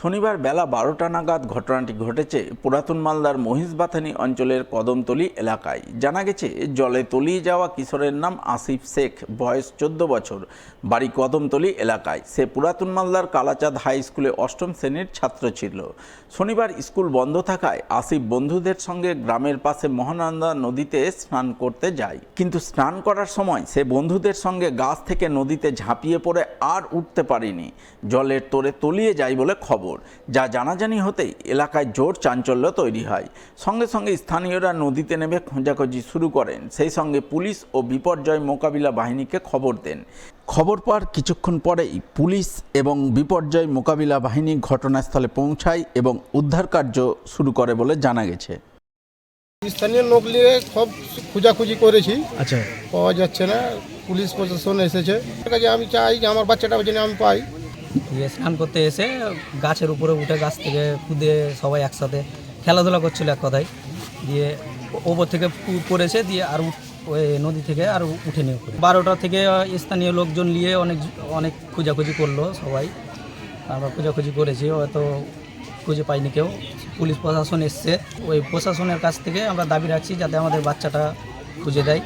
শনিবার বেলা ১২টা নাগাদ ঘটনাটি ঘটেছে পুরাতন মালদার মহিষবাথানি অঞ্চলের কদমতলী এলাকায়। জানা গেছে, জলে তলিয়ে যাওয়া কিশোরের নাম আসিফ শেখ, বয়স ১৪ বছর, বাড়ি কদমতলী এলাকায়। সে পুরাতন মালদার কালাচাঁদ হাই স্কুলে অষ্টম শ্রেণীর ছাত্র ছিল। শনিবার স্কুল বন্ধ থাকায় আসিফ বন্ধুদের সঙ্গে গ্রামের পাশে মহানন্দা নদীতে স্নান করতে যায়। কিন্তু স্নান করার সময় সে বন্ধুদের সঙ্গে গাছ থেকে নদীতে ঝাঁপিয়ে পড়ে আর উঠতে পারেনি। জলের তোড়ে তলিয়ে যায় বলে খবর। যা জানাজানি হতেই এলাকায় জোর চাঞ্চল্য তৈরি হয়। সঙ্গে সঙ্গে স্থানীয়রা নদীতে নেমে খোঁজাখুঁজি শুরু করেন। সেই সঙ্গে পুলিশ ও বিপর্যয় মোকাবিলা বাহিনীকে খবর দেন। খবর পাওয়ার কিছুক্ষণ পরেই পুলিশ এবং বিপর্যয় মোকাবিলা বাহিনী ঘটনাস্থলে পৌঁছায় এবং উদ্ধার কার্য শুরু করে বলে জানা গেছে। স্থানীয় লোক নিয়ে সব খোঁজাখুঁজি করেছি, আচ্ছা, পাওয়া যাচ্ছে না। পুলিশ প্রশাসন এসেছে। আমি চাই যে আমার বাচ্চাটা যেন আমি পাই। স্নান করতে এসে গাছের উপরে উঠে গাছ থেকে কুদে সবাই একসাথে খেলাধুলা করছিল এক কথায়, দিয়ে ওপর থেকে পড়েছে, দিয়ে আর ওই নদী থেকে আর উঠে নিয়ে 12টা থেকে স্থানীয় লোকজন নিয়ে অনেক খোঁজাখুঁজি করলো সবাই। আমরা খোঁজাখুঁজি করেছি, হয়তো খুঁজে পাইনি কেউ। পুলিশ প্রশাসন এসছে, ওই প্রশাসনের কাছ থেকে আমরা দাবি রাখছি যাতে আমাদের বাচ্চাটা খুঁজে দেয়।